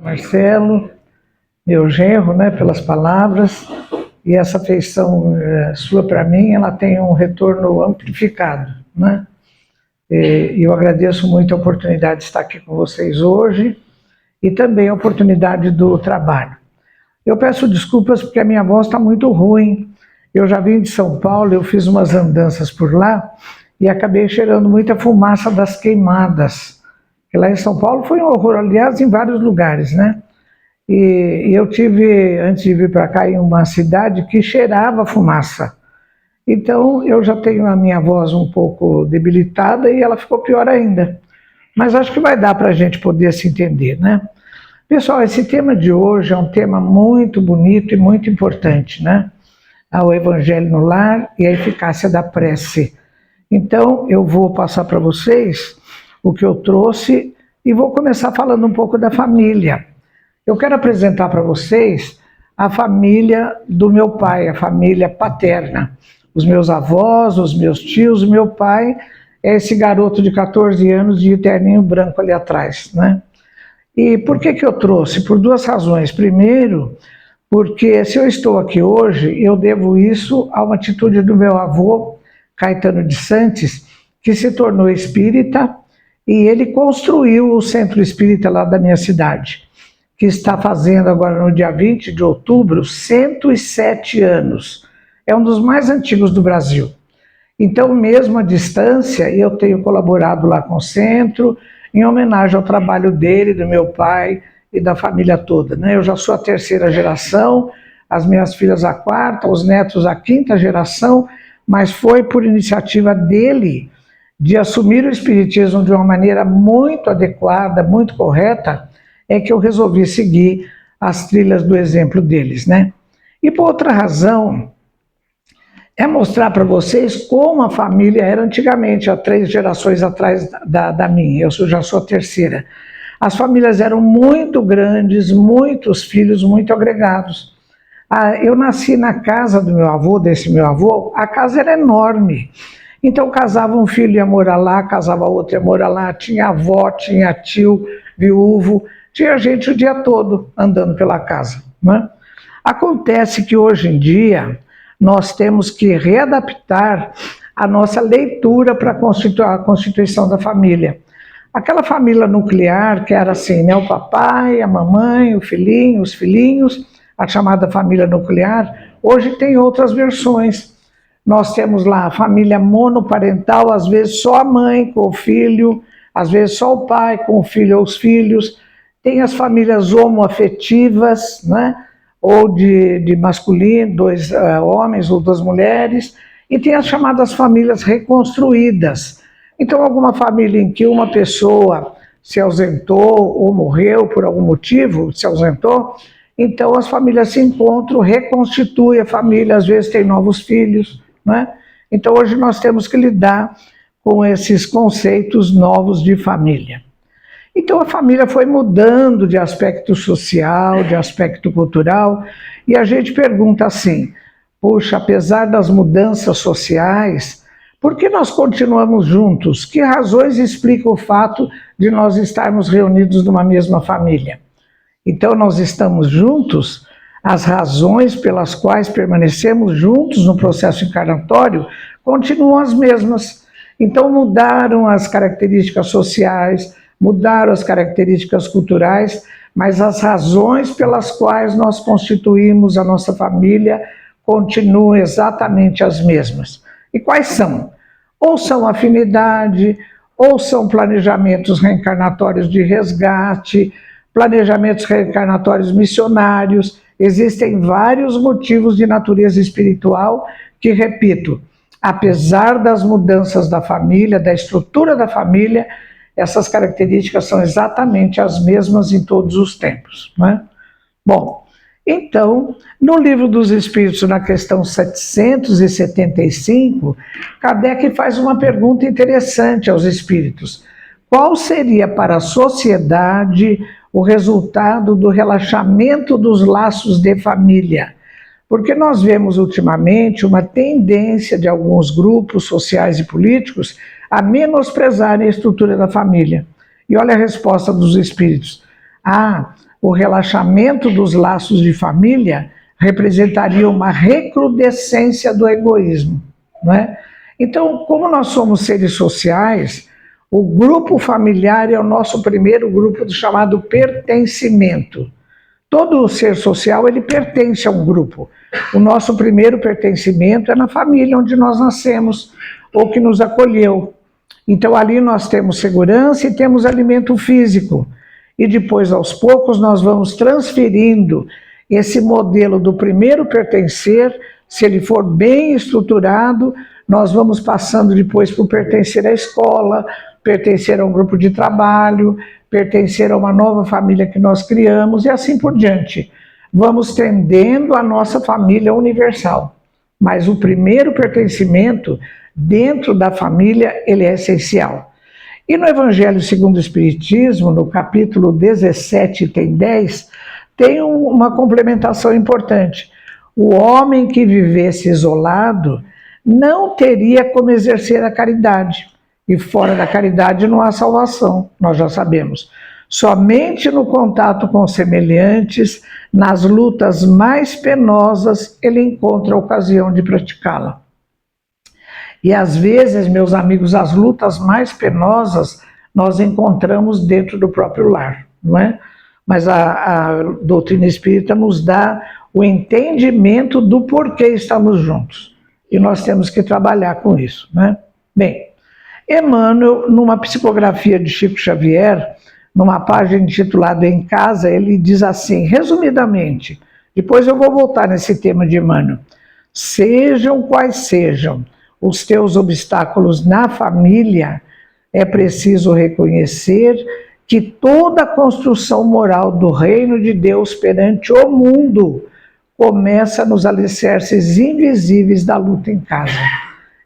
Marcelo, meu genro, né, pelas palavras, e essa afeição sua para mim, ela tem um retorno amplificado, né? E eu agradeço muito a oportunidade de estar aqui com vocês hoje e também a oportunidade do trabalho. Eu peço desculpas porque a minha voz está muito ruim. Eu já vim de São Paulo, eu fiz umas andanças por lá e acabei cheirando muita fumaça das queimadas. Porque lá em São Paulo foi um horror, aliás, em vários lugares, né? E eu tive, antes de vir para cá, em uma cidade que cheirava fumaça. Então, eu já tenho a minha voz um pouco debilitada e ela ficou pior ainda. Mas acho que vai dar para a gente poder se entender, né? Pessoal, esse tema de hoje é um tema muito bonito e muito importante, né? O Evangelho no Lar e a eficácia da prece. Então, eu vou passar para vocês o que eu trouxe e vou começar falando um pouco da família. Eu quero apresentar para vocês a família do meu pai, a família paterna. Os meus avós, os meus tios, o meu pai é esse garoto de 14 anos de terninho branco ali atrás, né? E por que eu trouxe? Por duas razões. Primeiro, porque se eu estou aqui hoje, eu devo isso a uma atitude do meu avô, Caetano de Santos, que se tornou espírita e ele construiu o centro espírita lá da minha cidade, que está fazendo agora no dia 20 de outubro 107 anos. É um dos mais antigos do Brasil. Então, mesmo à distância, eu tenho colaborado lá com o centro, em homenagem ao trabalho dele, do meu pai e da família toda, né? Eu já sou a terceira geração, as minhas filhas a quarta, os netos a quinta geração, mas foi por iniciativa dele de assumir o espiritismo de uma maneira muito adequada, muito correta, é que eu resolvi seguir as trilhas do exemplo deles, né? E por outra razão, é mostrar para vocês como a família era antigamente, há 3 gerações atrás da minha, eu já sou a terceira. As famílias eram muito grandes, muitos filhos, muito agregados. Eu nasci na casa do meu avô, desse meu avô, a casa era enorme. Então casava um filho e ia morar lá, casava outro e ia morar lá, tinha avó, tinha tio, viúvo, tinha gente o dia todo andando pela casa, né? Acontece que hoje em dia nós temos que readaptar a nossa leitura para a constituição da família. Aquela família nuclear que era assim, né, o papai, a mamãe, o filhinho, os filhinhos, a chamada família nuclear, hoje tem outras versões. Nós temos lá a família monoparental, às vezes só a mãe com o filho, às vezes só o pai com o filho ou os filhos. Tem as famílias homoafetivas, né? Ou de masculino, 2 homens ou 2 mulheres, e tem as chamadas famílias reconstruídas. Então, alguma família em que uma pessoa se ausentou ou morreu por algum motivo, se ausentou, então as famílias se encontram, reconstituem a família, às vezes tem novos filhos, né? Então, hoje nós temos que lidar com esses conceitos novos de família. Então a família foi mudando de aspecto social, de aspecto cultural, e a gente pergunta assim, puxa, apesar das mudanças sociais, por que nós continuamos juntos? Que razões explicam o fato de nós estarmos reunidos numa mesma família? Então nós estamos juntos, as razões pelas quais permanecemos juntos no processo encarnatório continuam as mesmas. Então mudaram as características sociais, mudaram as características culturais, mas as razões pelas quais nós constituímos a nossa família continuam exatamente as mesmas. E quais são? Ou são afinidade, ou são planejamentos reencarnatórios de resgate, planejamentos reencarnatórios missionários. Existem vários motivos de natureza espiritual que, repito, apesar das mudanças da família, da estrutura da família, essas características são exatamente as mesmas em todos os tempos, né? Bom, então, no Livro dos Espíritos, na questão 775, Kardec faz uma pergunta interessante aos espíritos. Qual seria para a sociedade o resultado do relaxamento dos laços de família? Porque nós vemos ultimamente uma tendência de alguns grupos sociais e políticos a menosprezarem a estrutura da família. E olha a resposta dos espíritos. o relaxamento dos laços de família representaria uma recrudescência do egoísmo, não é? Então, como nós somos seres sociais, o grupo familiar é o nosso primeiro grupo chamado pertencimento. Todo ser social, ele pertence a um grupo. O nosso primeiro pertencimento é na família onde nós nascemos, ou que nos acolheu. Então, ali nós temos segurança e temos alimento físico. E depois, aos poucos, nós vamos transferindo esse modelo do primeiro pertencer. Se ele for bem estruturado, nós vamos passando depois para pertencer à escola, pertencer a um grupo de trabalho, pertencer a uma nova família que nós criamos e assim por diante. Vamos tendendo a nossa família universal. Mas o primeiro pertencimento dentro da família, ele é essencial. E no Evangelho segundo o Espiritismo, no capítulo 17, item 10, tem uma complementação importante. O homem que vivesse isolado não teria como exercer a caridade. E fora da caridade não há salvação, nós já sabemos. Somente no contato com semelhantes, nas lutas mais penosas, ele encontra a ocasião de praticá-la. E às vezes, meus amigos, as lutas mais penosas nós encontramos dentro do próprio lar, não é? Mas a doutrina espírita nos dá o entendimento do porquê estamos juntos. E nós temos que trabalhar com isso, né? Bem, Emmanuel, numa psicografia de Chico Xavier, numa página intitulada Em Casa, ele diz assim, resumidamente, depois eu vou voltar nesse tema de Emmanuel, sejam quais sejam os teus obstáculos na família, é preciso reconhecer que toda a construção moral do reino de Deus perante o mundo começa nos alicerces invisíveis da luta em casa.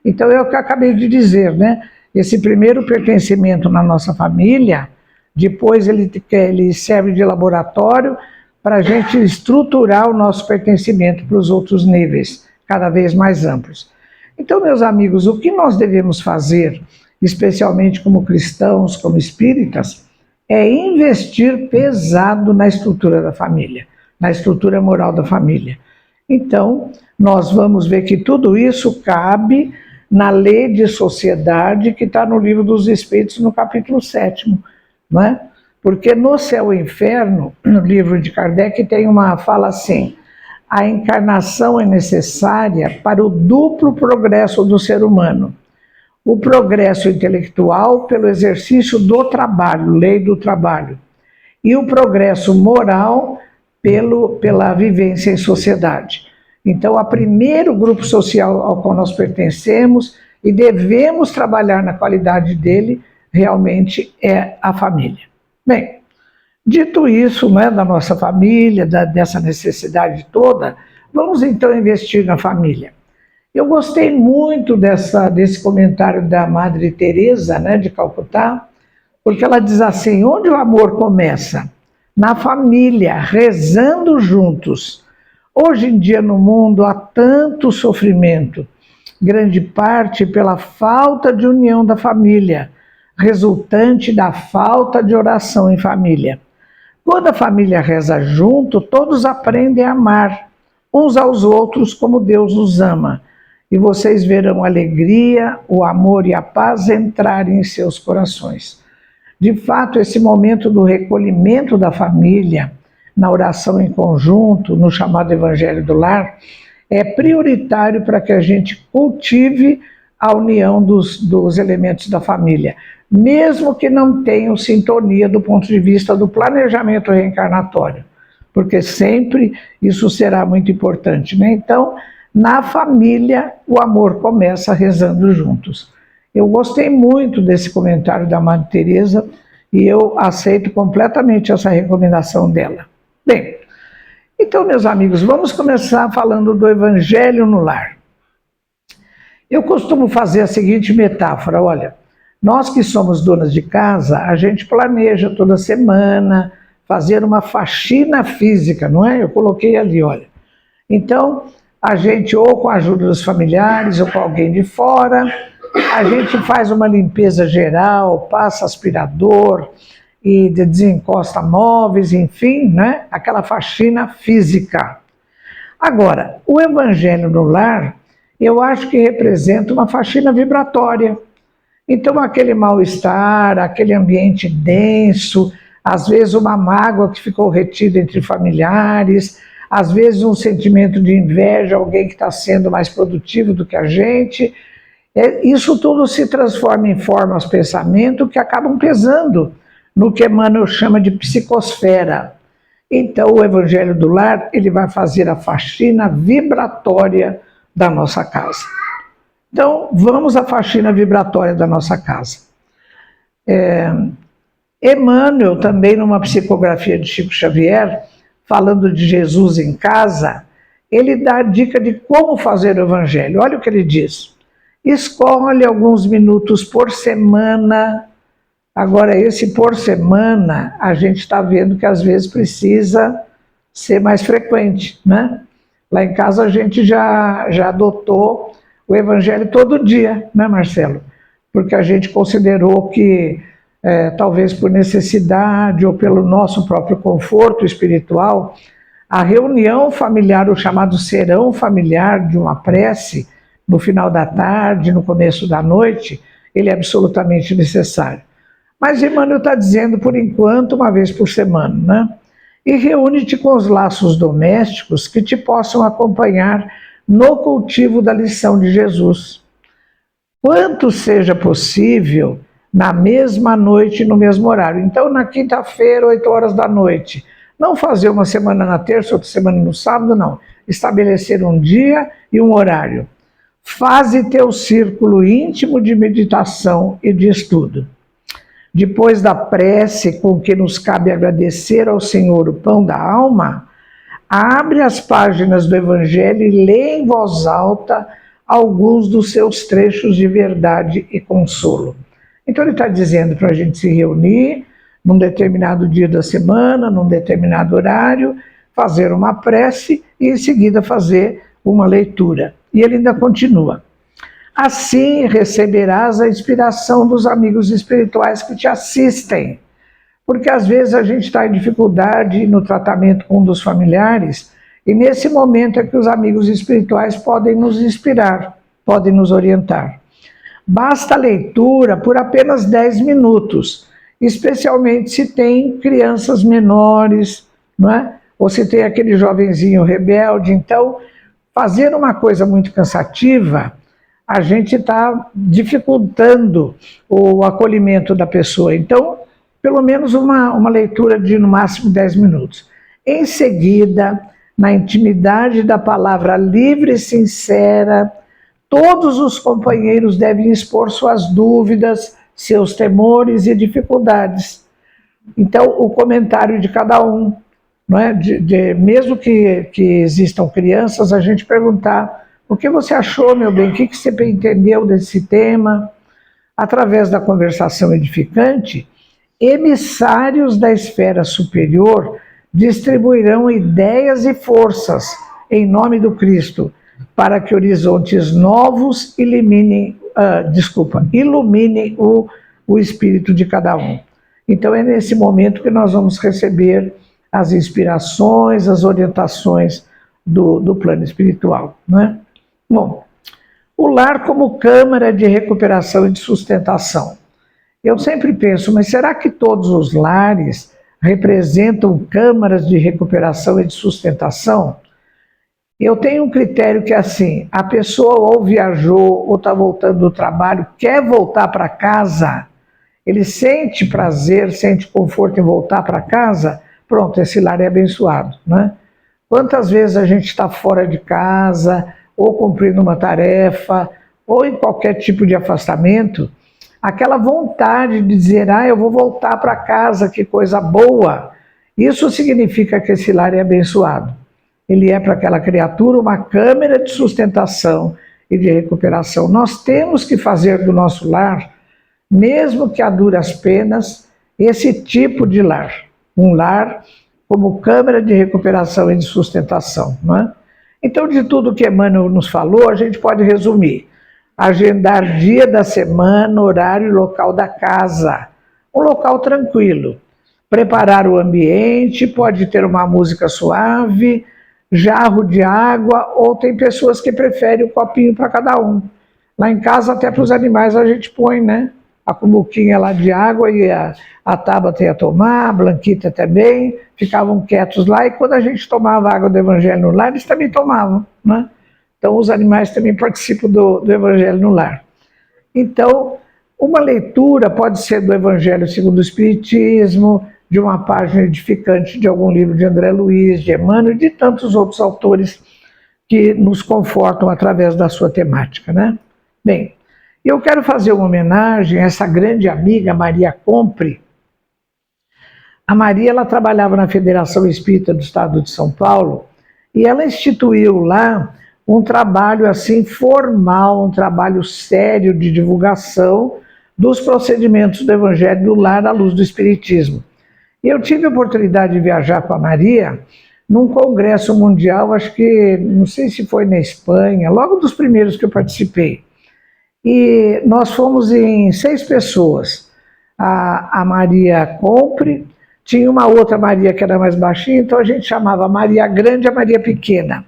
Então é o que eu acabei de dizer, né? Esse primeiro pertencimento na nossa família, depois ele serve de laboratório para a gente estruturar o nosso pertencimento para os outros níveis, cada vez mais amplos. Então, meus amigos, o que nós devemos fazer, especialmente como cristãos, como espíritas, é investir pesado na estrutura da família, na estrutura moral da família. Então, nós vamos ver que tudo isso cabe na lei de sociedade que está no Livro dos Espíritos, no capítulo 7º, não é? Porque no Céu e Inferno, no livro de Kardec, tem uma fala assim, a encarnação é necessária para o duplo progresso do ser humano. O progresso intelectual pelo exercício do trabalho, lei do trabalho, e o progresso moral pela vivência em sociedade. Então, o primeiro grupo social ao qual nós pertencemos e devemos trabalhar na qualidade dele, realmente é a família. Bem, dito isso, né, da nossa família, dessa necessidade toda, vamos então investir na família. Eu gostei muito desse comentário da Madre Teresa, né, de Calcutá, porque ela diz assim, onde o amor começa? Na família, rezando juntos. Hoje em dia no mundo há tanto sofrimento, grande parte pela falta de união da família, resultante da falta de oração em família. Quando a família reza junto, todos aprendem a amar uns aos outros como Deus os ama. E vocês verão a alegria, o amor e a paz entrarem em seus corações. De fato, esse momento do recolhimento da família, na oração em conjunto, no chamado Evangelho do Lar, é prioritário para que a gente cultive a união dos elementos da família, mesmo que não tenham sintonia do ponto de vista do planejamento reencarnatório, porque sempre isso será muito importante, né? Então, na família, o amor começa rezando juntos. Eu gostei muito desse comentário da Madre Teresa e eu aceito completamente essa recomendação dela. Bem, então, meus amigos, vamos começar falando do Evangelho no Lar. Eu costumo fazer a seguinte metáfora, olha, nós que somos donas de casa, a gente planeja toda semana fazer uma faxina física, não é? Eu coloquei ali, olha. Então, a gente, ou com a ajuda dos familiares, ou com alguém de fora, a gente faz uma limpeza geral, passa aspirador, e desencosta móveis, enfim, né? Aquela faxina física. Agora, o evangelho no lar, eu acho que representa uma faxina vibratória. Então, aquele mal-estar, aquele ambiente denso, às vezes uma mágoa que ficou retida entre familiares, às vezes um sentimento de inveja, alguém que está sendo mais produtivo do que a gente, isso tudo se transforma em formas de pensamento que acabam pesando no que Emmanuel chama de psicosfera. Então, o Evangelho do Lar, ele vai fazer a faxina vibratória da nossa casa. Então, vamos à faxina vibratória da nossa casa. Emmanuel, também numa psicografia de Chico Xavier, falando de Jesus em casa, ele dá a dica de como fazer o Evangelho. Olha o que ele diz. Escolhe alguns minutos por semana. Agora, esse por semana, a gente está vendo que às vezes precisa ser mais frequente, né? Lá em casa a gente já adotou o Evangelho todo dia, né, Marcelo? Porque a gente considerou que, talvez por necessidade ou pelo nosso próprio conforto espiritual, a reunião familiar, o chamado serão familiar de uma prece, no final da tarde, no começo da noite, ele é absolutamente necessário. Mas Emmanuel está dizendo, por enquanto, uma vez por semana, né? E reúne-te com os laços domésticos que te possam acompanhar no cultivo da lição de Jesus. Quanto seja possível, na mesma noite e no mesmo horário. Então, na quinta-feira, 8 horas da noite. Não fazer uma semana na terça, outra semana no sábado, não. Estabelecer um dia e um horário. Faze teu círculo íntimo de meditação e de estudo. Depois da prece com que nos cabe agradecer ao Senhor o pão da alma, abre as páginas do Evangelho e lê em voz alta alguns dos seus trechos de verdade e consolo. Então ele está dizendo para a gente se reunir num determinado dia da semana, num determinado horário, fazer uma prece e em seguida fazer uma leitura. E ele ainda continua. Assim receberás a inspiração dos amigos espirituais que te assistem. Porque às vezes a gente está em dificuldade no tratamento com um dos familiares, e nesse momento é que os amigos espirituais podem nos inspirar, podem nos orientar. Basta a leitura por apenas 10 minutos, especialmente se tem crianças menores, não é? Ou se tem aquele jovenzinho rebelde. Então, fazer uma coisa muito cansativa, a gente está dificultando o acolhimento da pessoa. Então, pelo menos uma leitura de no máximo 10 minutos. Em seguida, na intimidade da palavra livre e sincera, todos os companheiros devem expor suas dúvidas, seus temores e dificuldades. Então, o comentário de cada um, não é? Mesmo que existam crianças, a gente perguntar: o que você achou, meu bem? O que você entendeu desse tema? Através da conversação edificante, emissários da esfera superior distribuirão ideias e forças em nome do Cristo, para que horizontes novos iluminem o espírito de cada um. Então é nesse momento que nós vamos receber as inspirações, as orientações do plano espiritual, né? Bom, o lar como câmara de recuperação e de sustentação. Eu sempre penso, mas será que todos os lares representam câmaras de recuperação e de sustentação? Eu tenho um critério que é assim: a pessoa ou viajou ou está voltando do trabalho, quer voltar para casa, ele sente prazer, sente conforto em voltar para casa, pronto, esse lar é abençoado, né? Quantas vezes a gente está fora de casa, ou cumprindo uma tarefa, ou em qualquer tipo de afastamento, aquela vontade de dizer: eu vou voltar para casa, que coisa boa. Isso significa que esse lar é abençoado. Ele é para aquela criatura uma câmara de sustentação e de recuperação. Nós temos que fazer do nosso lar, mesmo que a duras penas, esse tipo de lar. Um lar como câmara de recuperação e de sustentação, não é? Então, de tudo que Emmanuel nos falou, a gente pode resumir: agendar dia da semana, horário e local da casa. Um local tranquilo. preparar o ambiente, pode ter uma música suave, jarro de água, ou tem pessoas que preferem o copinho para cada um. Lá em casa, até para os animais, a gente põe, né? A cumbuquinha lá de água e a Tabata ia tomar, a Blanquita também, ficavam quietos lá, e quando a gente tomava água do Evangelho no Lar, eles também tomavam, né? Então, os animais também participam do Evangelho no Lar. Então, uma leitura pode ser do Evangelho segundo o Espiritismo, de uma página edificante de algum livro de André Luiz, de Emmanuel e de tantos outros autores que nos confortam através da sua temática, né? Bem, eu quero fazer uma homenagem a essa grande amiga, Maria Compre. A Maria, ela trabalhava na Federação Espírita do Estado de São Paulo e ela instituiu lá um trabalho assim formal, um trabalho sério de divulgação dos procedimentos do Evangelho do Lar à luz do Espiritismo. E eu tive a oportunidade de viajar com a Maria num congresso mundial, acho que, não sei se foi na Espanha, logo dos primeiros que eu participei. E nós fomos em 6 pessoas. A Maria Compre, tinha uma outra Maria que era mais baixinha, então a gente chamava a Maria Grande e a Maria Pequena.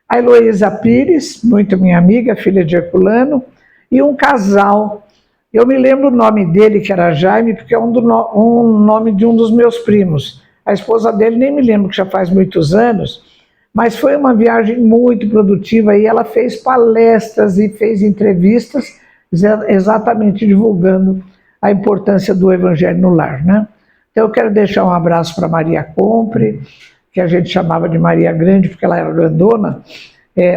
A Heloísa Pires, muito minha amiga, filha de Herculano, e um casal. Eu me lembro o nome dele, que era Jaime, porque é um nome de um dos meus primos. A esposa dele nem me lembro, que já faz muitos anos, mas foi uma viagem muito produtiva e ela fez palestras e fez entrevistas exatamente divulgando a importância do Evangelho no Lar, né? Então eu quero deixar um abraço para Maria Compre, que a gente chamava de Maria Grande porque ela era grandona,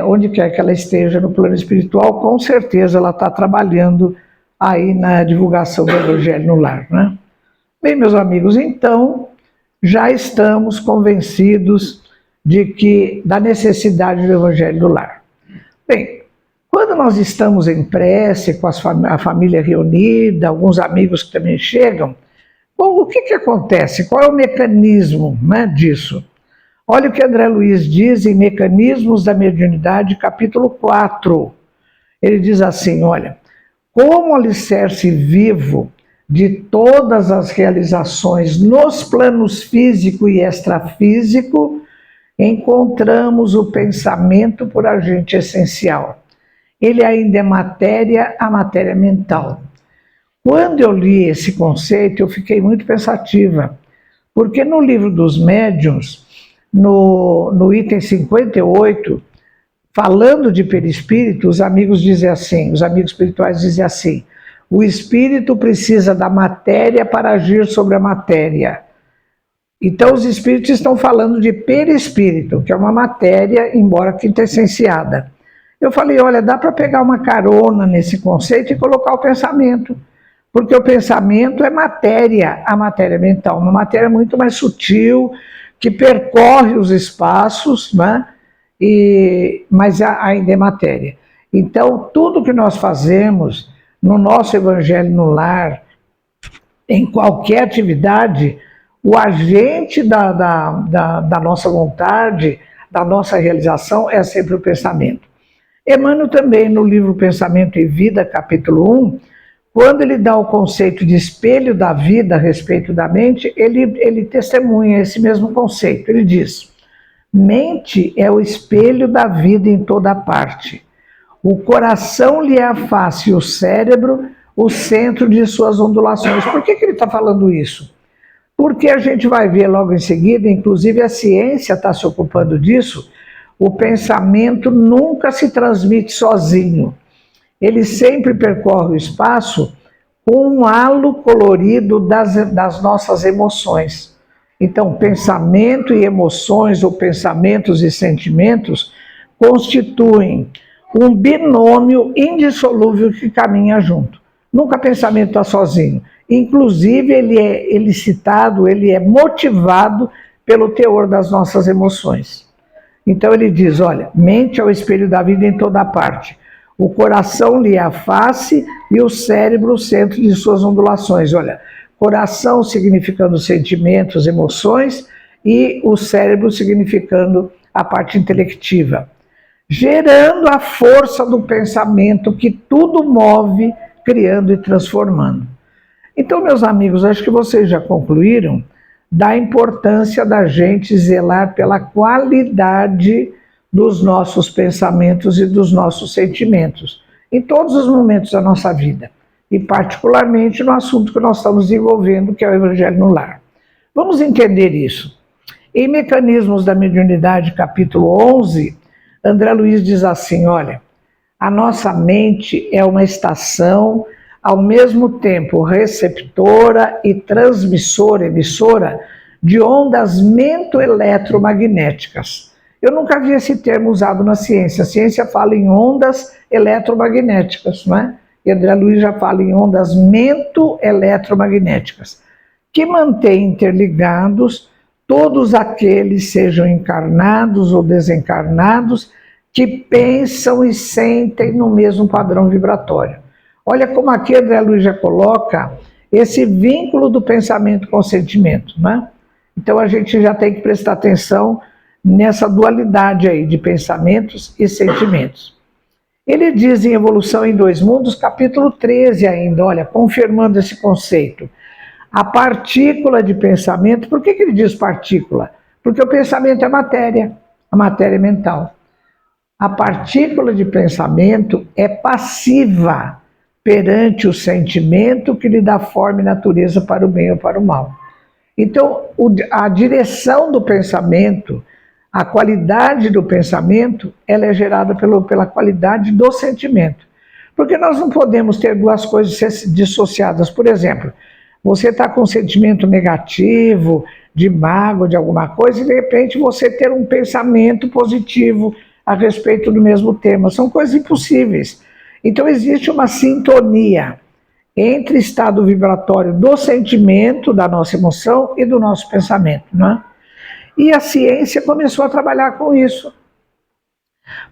onde quer que ela esteja no plano espiritual, com certeza ela está trabalhando aí na divulgação do Evangelho no Lar, né? Bem, meus amigos, então já estamos convencidos da necessidade do Evangelho do Lar. Bem, quando nós estamos em prece, com a família reunida, alguns amigos que também chegam, o que acontece? Qual é o mecanismo, né, disso? Olha o que André Luiz diz em Mecanismos da Mediunidade, capítulo 4. Ele diz assim, olha, como alicerce vivo de todas as realizações nos planos físico e extrafísico, encontramos o pensamento por agente essencial. Ele ainda é matéria, a matéria mental. Quando eu li esse conceito, eu fiquei muito pensativa, porque no livro dos médiuns, no item 58, falando de perispírito, os amigos espirituais dizem assim, o espírito precisa da matéria para agir sobre a matéria. Então os espíritos estão falando de perispírito, que é uma matéria, embora quintessenciada. Eu falei, olha, dá para pegar uma carona nesse conceito e colocar o pensamento, porque o pensamento é matéria, a matéria mental, uma matéria muito mais sutil, que percorre os espaços, né? Mas ainda é matéria. Então, tudo que nós fazemos no nosso Evangelho no Lar, em qualquer atividade, o agente da nossa vontade, da nossa realização, é sempre o pensamento. Emmanuel também, no livro Pensamento e Vida, capítulo 1, quando ele dá o conceito de espelho da vida a respeito da mente, ele testemunha esse mesmo conceito. Ele diz, mente é o espelho da vida em toda parte. O coração lhe é a face e o cérebro o centro de suas ondulações. Por que ele está falando isso? Porque a gente vai ver logo em seguida, inclusive a ciência está se ocupando disso, o pensamento nunca se transmite sozinho. Ele sempre percorre o espaço com um halo colorido das nossas emoções. Então, pensamento e emoções, ou pensamentos e sentimentos, constituem um binômio indissolúvel que caminha junto. Nunca pensamento está sozinho. Inclusive, ele é elicitado, ele é motivado pelo teor das nossas emoções. Então ele diz, olha, mente é o espelho da vida em toda parte. O coração lhe é a face e o cérebro o centro de suas ondulações. Olha, coração significando sentimentos, emoções, e o cérebro significando a parte intelectiva. Gerando a força do pensamento que tudo move, criando e transformando. Então, meus amigos, acho que vocês já concluíram da importância da gente zelar pela qualidade dos nossos pensamentos e dos nossos sentimentos, em todos os momentos da nossa vida, e particularmente no assunto que nós estamos desenvolvendo, que é o Evangelho no Lar. Vamos entender isso. Em Mecanismos da Mediunidade, capítulo 11, André Luiz diz assim, olha, a nossa mente é uma estação, ao mesmo tempo receptora e transmissora, emissora, de ondas mento-eletromagnéticas. Eu nunca vi esse termo usado na ciência. A ciência fala em ondas eletromagnéticas, não é? E André Luiz já fala em ondas mento-eletromagnéticas, que mantém interligados todos aqueles, sejam encarnados ou desencarnados, que pensam e sentem no mesmo padrão vibratório. Olha como aqui André Luiz já coloca esse vínculo do pensamento com o sentimento, né? Então a gente já tem que prestar atenção nessa dualidade aí de pensamentos e sentimentos. Ele diz em Evolução em Dois Mundos, capítulo 13 ainda, olha, confirmando esse conceito. A partícula de pensamento, por que ele diz partícula? Porque o pensamento é matéria, a matéria mental. A partícula de pensamento é passiva perante o sentimento que lhe dá forma e natureza para o bem ou para o mal. Então, a direção do pensamento, a qualidade do pensamento, ela é gerada pela qualidade do sentimento. Porque nós não podemos ter duas coisas dissociadas. Por exemplo, você está com um sentimento negativo, de mágoa, de alguma coisa, e de repente você ter um pensamento positivo a respeito do mesmo tema. São coisas impossíveis. Então existe uma sintonia entre estado vibratório do sentimento, da nossa emoção e do nosso pensamento, né? E a ciência começou a trabalhar com isso.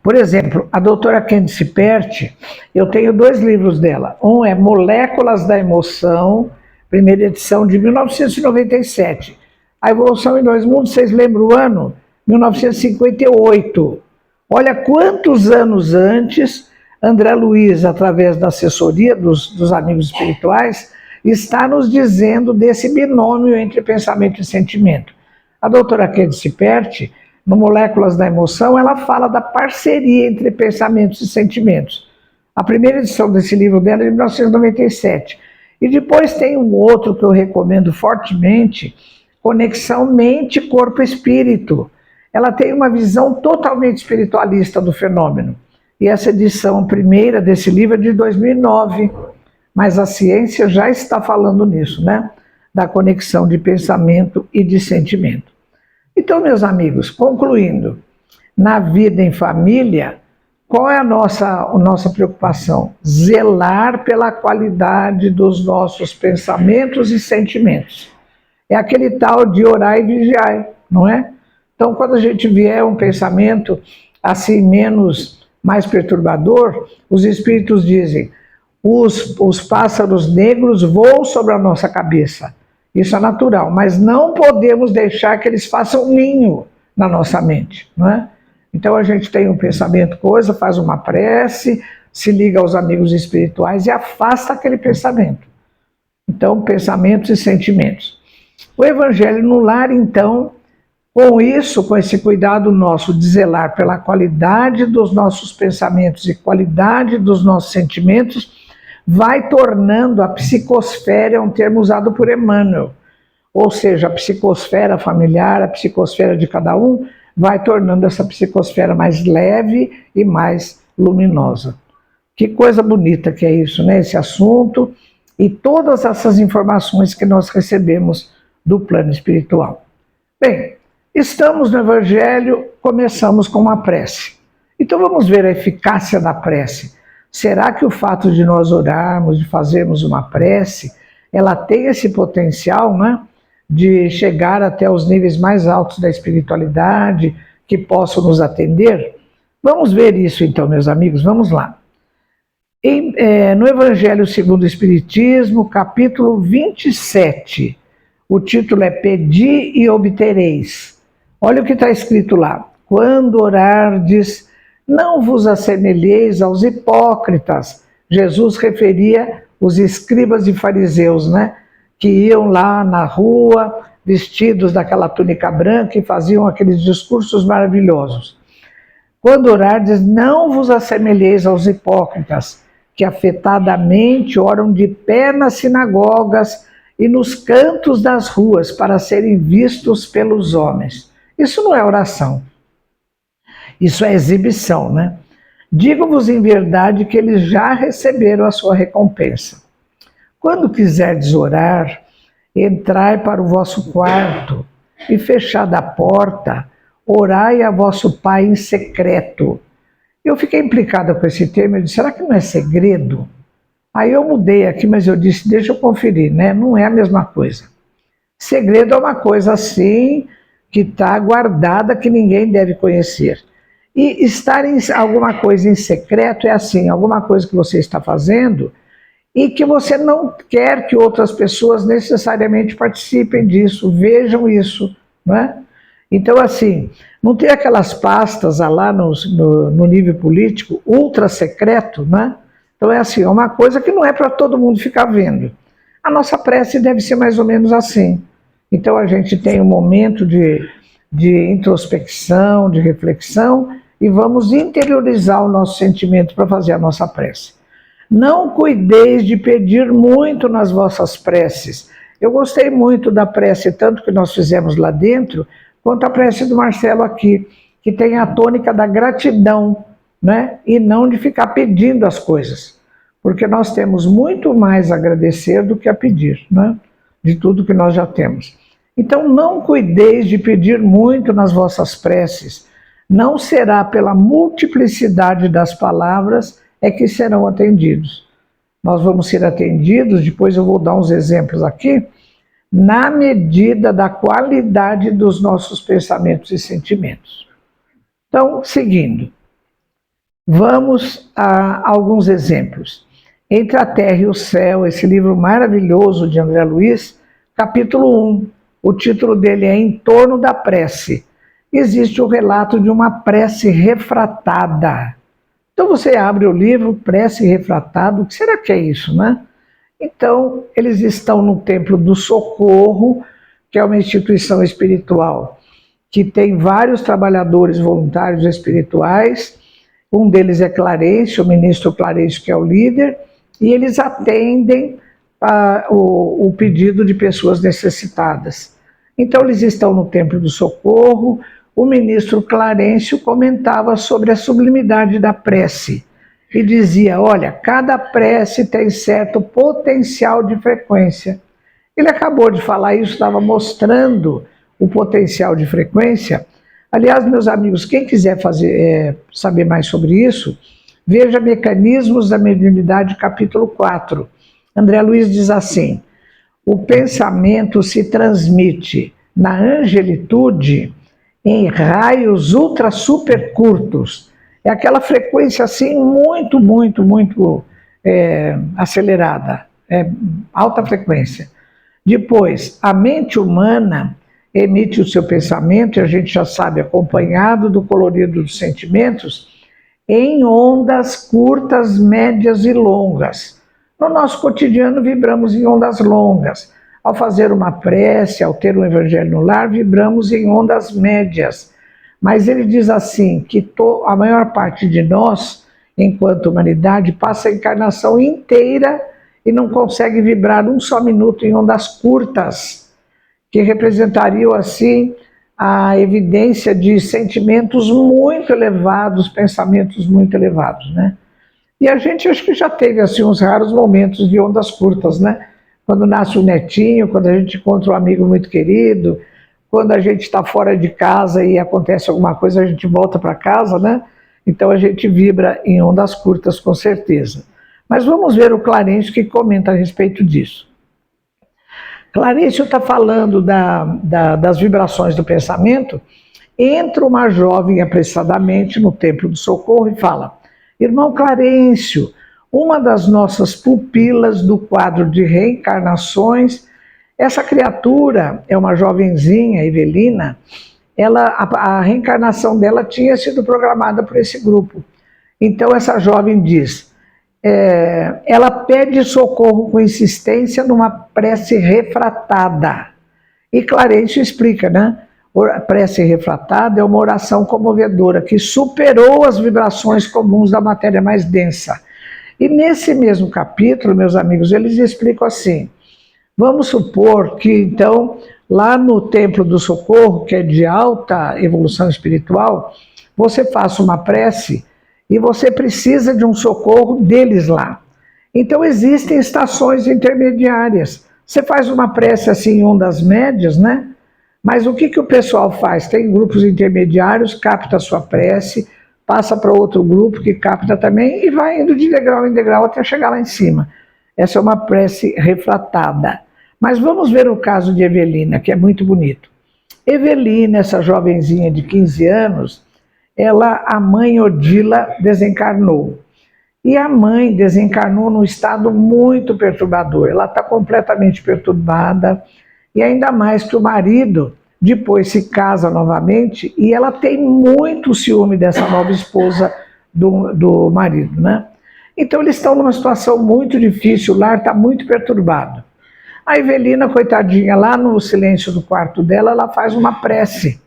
Por exemplo, a doutora Candice Pert, eu tenho 2 livros dela. Um é Moléculas da Emoção, primeira edição de 1997. A Evolução em Dois Mundos, vocês lembram o ano? 1958. Olha quantos anos antes André Luiz, através da assessoria dos amigos espirituais, está nos dizendo desse binômio entre pensamento e sentimento. A doutora Candice Pert, no Moléculas da Emoção, ela fala da parceria entre pensamentos e sentimentos. A primeira edição desse livro dela é de 1997. E depois tem um outro que eu recomendo fortemente, Conexão Mente, Corpo, Espírito. Ela tem uma visão totalmente espiritualista do fenômeno. E essa edição primeira desse livro é de 2009, mas a ciência já está falando nisso, né? Da conexão de pensamento e de sentimento. Então, meus amigos, concluindo, na vida em família, qual é a nossa preocupação? Zelar pela qualidade dos nossos pensamentos e sentimentos. É aquele tal de orar e vigiar, não é? Então, quando a gente vier um pensamento assim mais perturbador, os espíritos dizem, os pássaros negros voam sobre a nossa cabeça. Isso é natural, mas não podemos deixar que eles façam ninho na nossa mente, não é? Então a gente tem um pensamento, faz uma prece, se liga aos amigos espirituais e afasta aquele pensamento. Então, pensamentos e sentimentos. O Evangelho no Lar, então, com isso, com esse cuidado nosso de zelar pela qualidade dos nossos pensamentos e qualidade dos nossos sentimentos, vai tornando a psicosfera, é um termo usado por Emmanuel, ou seja, a psicosfera familiar, a psicosfera de cada um, vai tornando essa psicosfera mais leve e mais luminosa. Que coisa bonita que é isso, né? Esse assunto e todas essas informações que nós recebemos do plano espiritual. Bem, estamos no Evangelho, começamos com uma prece. Então vamos ver a eficácia da prece. Será que o fato de nós orarmos, de fazermos uma prece, ela tem esse potencial, né, de chegar até os níveis mais altos da espiritualidade, que possam nos atender? Vamos ver isso então, meus amigos, vamos lá. No Evangelho segundo o Espiritismo, capítulo 27, o título é Pedi e Obtereis. Olha o que está escrito lá. Quando orardes, não vos assemelheis aos hipócritas. Jesus referia os escribas e fariseus, né? Que iam lá na rua, vestidos daquela túnica branca e faziam aqueles discursos maravilhosos. Quando orardes, não vos assemelheis aos hipócritas, que afetadamente oram de pé nas sinagogas e nos cantos das ruas para serem vistos pelos homens. Isso não é oração. Isso é exibição, né? Digo-vos em verdade que eles já receberam a sua recompensa. Quando quiserdes orar, entrai para o vosso quarto e, fechada a porta, orai a vosso Pai em secreto. Eu fiquei implicada com esse termo, eu disse, será que não é segredo? Aí eu mudei aqui, mas eu disse, deixa eu conferir, né? Não é a mesma coisa. Segredo é uma coisa assim, que está guardada, que ninguém deve conhecer. E estar em alguma coisa em secreto é assim, alguma coisa que você está fazendo e que você não quer que outras pessoas necessariamente participem disso, vejam isso, não é? Então, assim, não tem aquelas pastas lá no nível político, ultra secreto, né? Então é assim, é uma coisa que não é para todo mundo ficar vendo. A nossa prece deve ser mais ou menos assim. Então a gente tem um momento de introspecção, de reflexão, e vamos interiorizar o nosso sentimento para fazer a nossa prece. Não cuideis de pedir muito nas vossas preces. Eu gostei muito da prece, tanto que nós fizemos lá dentro, quanto a prece do Marcelo aqui, que tem a tônica da gratidão, né? E não de ficar pedindo as coisas, porque nós temos muito mais a agradecer do que a pedir, né? De tudo que nós já temos. Então não cuideis de pedir muito nas vossas preces, não será pela multiplicidade das palavras é que serão atendidos. Nós vamos ser atendidos, depois eu vou dar uns exemplos aqui, na medida da qualidade dos nossos pensamentos e sentimentos. Então, seguindo, vamos a alguns exemplos. Entre a Terra e o Céu, esse livro maravilhoso de André Luiz, capítulo 1, o título dele é Em Torno da Prece. Existe o relato de uma prece refratada. Então você abre o livro, prece refratada, o que será que é isso, né? Então, eles estão no Templo do Socorro, que é uma instituição espiritual, que tem vários trabalhadores voluntários espirituais. Um deles é Clarencio, o ministro Clarencio, que é o líder, e eles atendem o pedido de pessoas necessitadas. Então, eles estão no Templo do Socorro. O ministro Clarencio comentava sobre a sublimidade da prece e dizia, olha, cada prece tem certo potencial de frequência. Ele acabou de falar isso, estava mostrando o potencial de frequência. Aliás, meus amigos, quem quiser saber mais sobre isso, veja Mecanismos da Mediunidade, capítulo 4. André Luiz diz assim, o pensamento se transmite na angelitude em raios ultra super curtos. É aquela frequência assim muito acelerada, alta frequência. Depois, a mente humana emite o seu pensamento, e a gente já sabe, acompanhado do colorido dos sentimentos, em ondas curtas, médias e longas. No nosso cotidiano vibramos em ondas longas. Ao fazer uma prece, ao ter um evangelho no lar, vibramos em ondas médias. Mas ele diz assim, que a maior parte de nós, enquanto humanidade, passa a encarnação inteira e não consegue vibrar um só minuto em ondas curtas, que representariam, assim, a evidência de sentimentos muito elevados, pensamentos muito elevados, né? E a gente acho que já teve, assim, uns raros momentos de ondas curtas, né? Quando nasce um netinho, quando a gente encontra um amigo muito querido, quando a gente está fora de casa e acontece alguma coisa, a gente volta para casa, né? Então a gente vibra em ondas curtas, com certeza. Mas vamos ver o Clarencio que comenta a respeito disso. Clarencio está falando das vibrações do pensamento. Entra uma jovem apressadamente no Templo do Socorro e fala, irmão Clarencio, uma das nossas pupilas do quadro de reencarnações, essa criatura é uma jovenzinha, Evelina, a reencarnação dela tinha sido programada por esse grupo. Então essa jovem diz, ela pede socorro com insistência numa prece refratada. E Clarencio explica, né? A prece refratada é uma oração comovedora que superou as vibrações comuns da matéria mais densa. E nesse mesmo capítulo, meus amigos, eles explicam assim: vamos supor que, então, lá no Templo do Socorro, que é de alta evolução espiritual, você faça uma prece e você precisa de um socorro deles lá. Então, existem estações intermediárias. Você faz uma prece assim em ondas médias, né? Mas o que o pessoal faz? Tem grupos intermediários, capta a sua prece, passa para outro grupo que capta também e vai indo de degrau em degrau até chegar lá em cima. Essa é uma prece refratada. Mas vamos ver o caso de Evelina, que é muito bonito. Evelina, essa jovenzinha de 15 anos, a mãe Odila desencarnou. E a mãe desencarnou num estado muito perturbador. Ela está completamente perturbada, e ainda mais que o marido depois se casa novamente e ela tem muito ciúme dessa nova esposa do marido, né? Então eles estão numa situação muito difícil, o lar está muito perturbado. A Evelina, coitadinha, lá no silêncio do quarto dela, ela faz uma prece,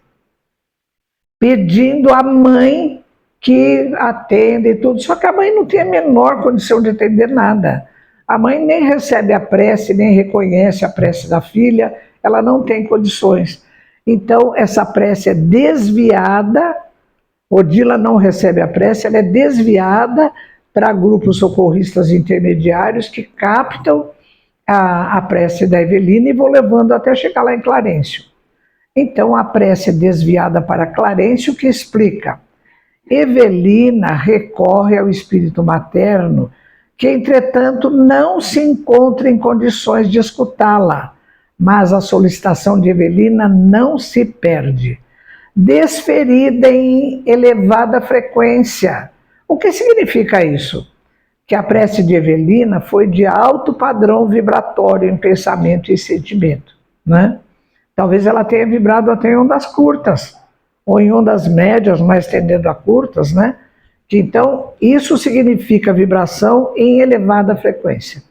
pedindo à mãe que atenda e tudo, só que a mãe não tem a menor condição de atender nada. A mãe nem recebe a prece, nem reconhece a prece da filha, ela não tem condições. Então, essa prece é desviada, Odila não recebe a prece, ela é desviada para grupos socorristas intermediários que captam a prece da Evelina e vão levando até chegar lá em Clarencio. Então, a prece é desviada para Clarencio, que explica: Evelina recorre ao espírito materno, que, entretanto, não se encontra em condições de escutá-la, mas a solicitação de Evelina não se perde. Desferida em elevada frequência. O que significa isso? Que a prece de Evelina foi de alto padrão vibratório em pensamento e sentimento, né? Talvez ela tenha vibrado até em ondas curtas, ou em ondas médias, mas tendendo a curtas, né? Então, isso significa vibração em elevada frequência.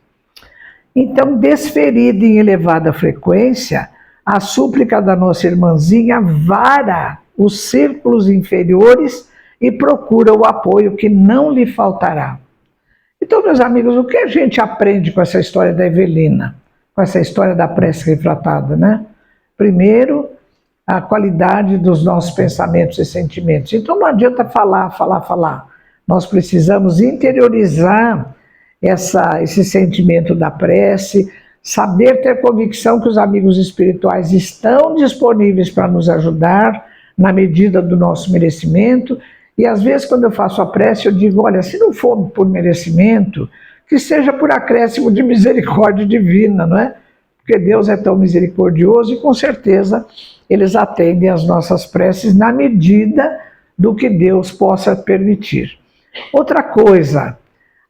Então, desferida em elevada frequência, a súplica da nossa irmãzinha vara os círculos inferiores e procura o apoio que não lhe faltará. Então, meus amigos, o que a gente aprende com essa história da Evelina? Com essa história da prece refratada, né? Primeiro, a qualidade dos nossos pensamentos e sentimentos. Então, não adianta falar. Nós precisamos interiorizar esse sentimento da prece, saber ter convicção que os amigos espirituais estão disponíveis para nos ajudar na medida do nosso merecimento. E às vezes, quando eu faço a prece, eu digo: olha, se não for por merecimento, que seja por acréscimo de misericórdia divina, não é? Porque Deus é tão misericordioso e com certeza eles atendem as nossas preces na medida do que Deus possa permitir. Outra coisa,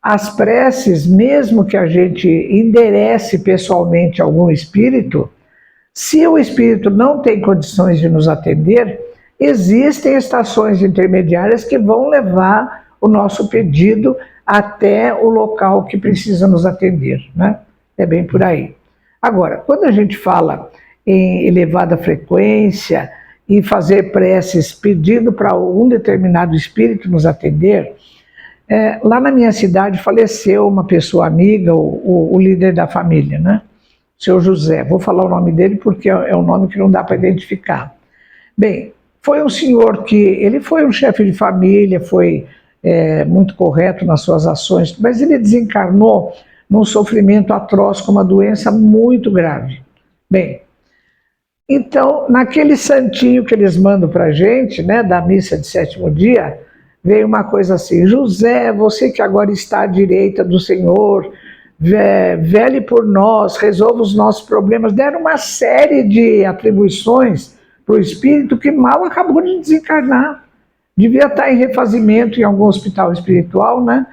as preces, mesmo que a gente enderece pessoalmente a algum espírito, se o espírito não tem condições de nos atender, existem estações intermediárias que vão levar o nosso pedido até o local que precisa nos atender, né? É bem por aí. Agora, quando a gente fala em elevada frequência e fazer preces pedindo para um determinado espírito nos atender, lá na minha cidade faleceu uma pessoa amiga, o líder da família, né? O seu José. Vou falar o nome dele porque é um nome que não dá para identificar. Bem, foi um senhor que, ele foi um chefe de família, foi muito correto nas suas ações, mas ele desencarnou num sofrimento atroz com uma doença muito grave. Bem, então, naquele santinho que eles mandam para a gente, né, da missa de sétimo dia, veio uma coisa assim: José, você que agora está à direita do Senhor, vele por nós, resolva os nossos problemas. Deram uma série de atribuições para o espírito que mal acabou de desencarnar. Devia estar em refazimento em algum hospital espiritual, né?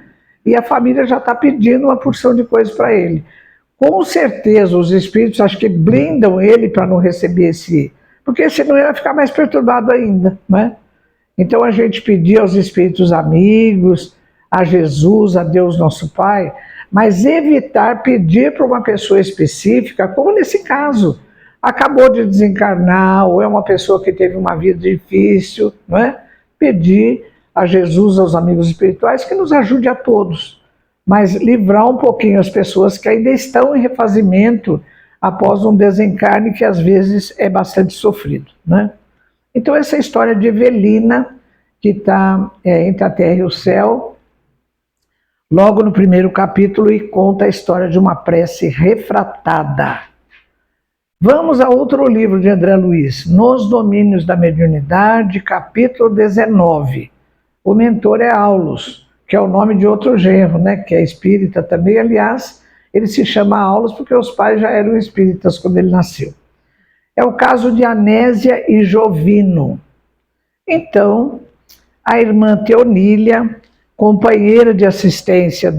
E a família já está pedindo uma porção de coisas para ele. Com certeza os espíritos acho que blindam ele para não receber porque senão ele vai ficar mais perturbado ainda, né? Então a gente pedia aos espíritos amigos, a Jesus, a Deus nosso Pai, mas evitar pedir para uma pessoa específica, como nesse caso. acabou de desencarnar, ou é uma pessoa que teve uma vida difícil, não é? Pedir a Jesus, aos amigos espirituais, que nos ajude a todos, mas livrar um pouquinho as pessoas que ainda estão em refazimento após um desencarne que às vezes é bastante sofrido, né? Então essa história de Evelina, que está entre a terra e o céu, logo no primeiro capítulo, e conta a história de uma prece refratada. Vamos a outro livro de André Luiz, Nos Domínios da Mediunidade, capítulo 19. O mentor é Aulus, que é o nome de outro genro, né, que é espírita também. Aliás, ele se chama Aulus porque os pais já eram espíritas quando ele nasceu. É o caso de Anésia e Jovino. Então, a irmã Teonília, companheira de assistência,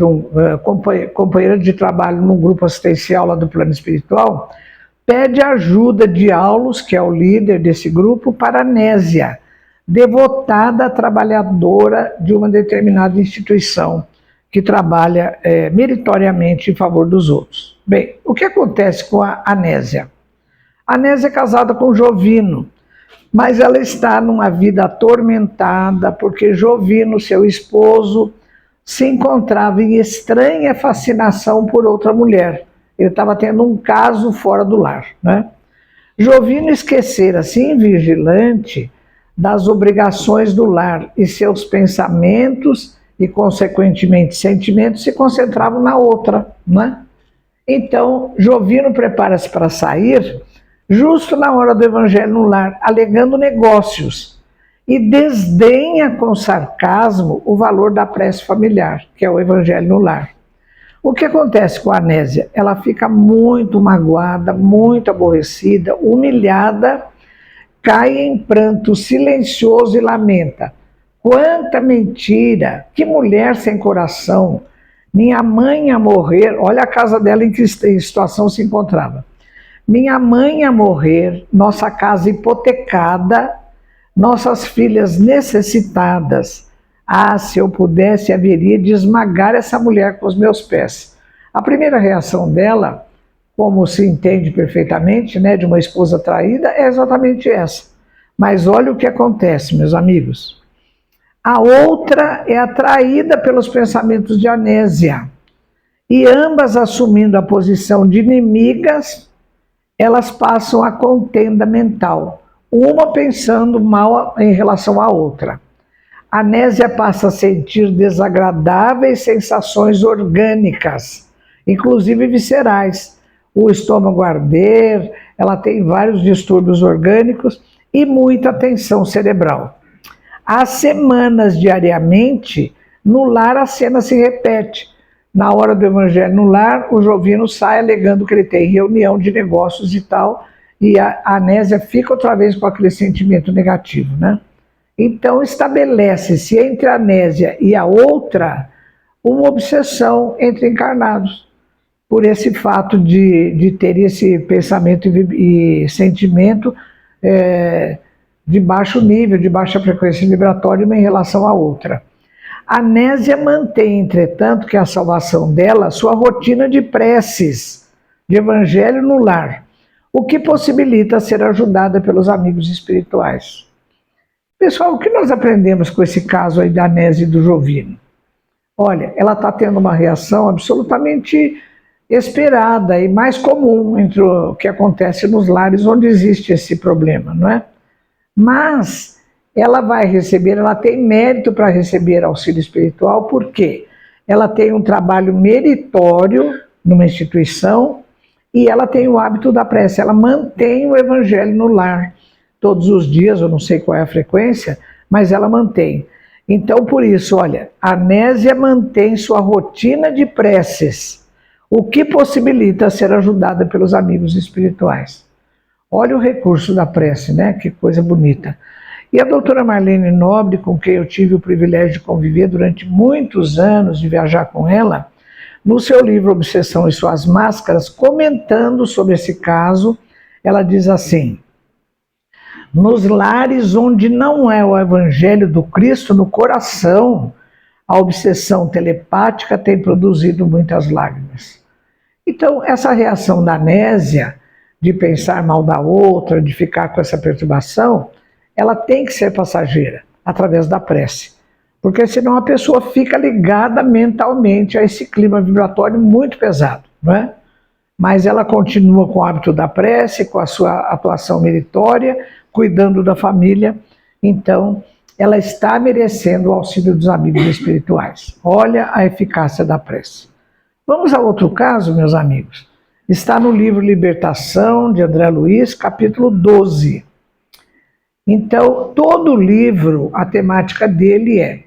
companheira de trabalho num grupo assistencial lá do plano espiritual, pede ajuda de Aulus, que é o líder desse grupo, para Anésia, devotada trabalhadora de uma determinada instituição, que trabalha meritoriamente em favor dos outros. Bem, o que acontece com a Anésia? A Anésia é casada com Jovino, mas ela está numa vida atormentada, porque Jovino, seu esposo, se encontrava em estranha fascinação por outra mulher. Ele estava tendo um caso fora do lar, né? Jovino esquecera-se, invigilante, das obrigações do lar, e seus pensamentos e, consequentemente, sentimentos se concentravam na outra, né? Então, Jovino prepara-se para sair, justo na hora do evangelho no lar, alegando negócios, e desdenha com sarcasmo o valor da prece familiar, que é o evangelho no lar. O que acontece com a Anésia? Ela fica muito magoada, muito aborrecida, humilhada, cai em pranto silencioso e lamenta. Quanta mentira! Que mulher sem coração! Minha mãe ia morrer, olha a casa dela em que situação se encontrava. Minha mãe ia morrer, nossa casa hipotecada, nossas filhas necessitadas. Ah, se eu pudesse, haveria de esmagar essa mulher com os meus pés. A primeira reação dela, como se entende perfeitamente, né, de uma esposa traída, é exatamente essa. Mas olha o que acontece, meus amigos. A outra é atraída pelos pensamentos de Anésia. E ambas assumindo a posição de inimigas, elas passam a contenda mental, uma pensando mal em relação à outra. Anésia passa a sentir desagradáveis sensações orgânicas, inclusive viscerais. O estômago arder, ela tem vários distúrbios orgânicos e muita tensão cerebral. Há semanas diariamente, no lar a cena se repete. Na hora do evangelho no lar, o Jovino sai alegando que ele tem reunião de negócios e tal, e a Anésia fica outra vez com aquele sentimento negativo, né? Então, estabelece-se entre a Anésia e a outra uma obsessão entre encarnados, por esse fato de ter esse pensamento e sentimento de baixo nível, de baixa frequência vibratória em relação à outra. A Anésia mantém, entretanto, que a salvação dela, sua rotina de preces, de evangelho no lar, o que possibilita ser ajudada pelos amigos espirituais. Pessoal, o que nós aprendemos com esse caso aí da Anésia e do Jovino? Olha, ela está tendo uma reação absolutamente esperada e mais comum entre o que acontece nos lares onde existe esse problema, não é? Mas ela vai receber, ela tem mérito para receber auxílio espiritual, porque ela tem um trabalho meritório numa instituição e ela tem o hábito da prece, ela mantém o evangelho no lar. Todos os dias, eu não sei qual é a frequência, mas ela mantém. Então, por isso, olha, a Anésia mantém sua rotina de preces, o que possibilita ser ajudada pelos amigos espirituais. Olha o recurso da prece, né? Que coisa bonita. E a doutora Marlene Nobre, com quem eu tive o privilégio de conviver durante muitos anos, de viajar com ela, no seu livro Obsessão e Suas Máscaras, comentando sobre esse caso, ela diz assim: nos lares onde não é o evangelho do Cristo no coração, a obsessão telepática tem produzido muitas lágrimas. Então, essa reação da Anésia de pensar mal da outra, de ficar com essa perturbação, ela tem que ser passageira, através da prece. Porque senão a pessoa fica ligada mentalmente a esse clima vibratório muito pesado, não é? Mas ela continua com o hábito da prece, com a sua atuação meritória, cuidando da família, então ela está merecendo o auxílio dos amigos espirituais. Olha a eficácia da prece. Vamos a outro caso, meus amigos. Está no livro Libertação, de André Luiz, capítulo 12. Então, todo o livro, a temática dele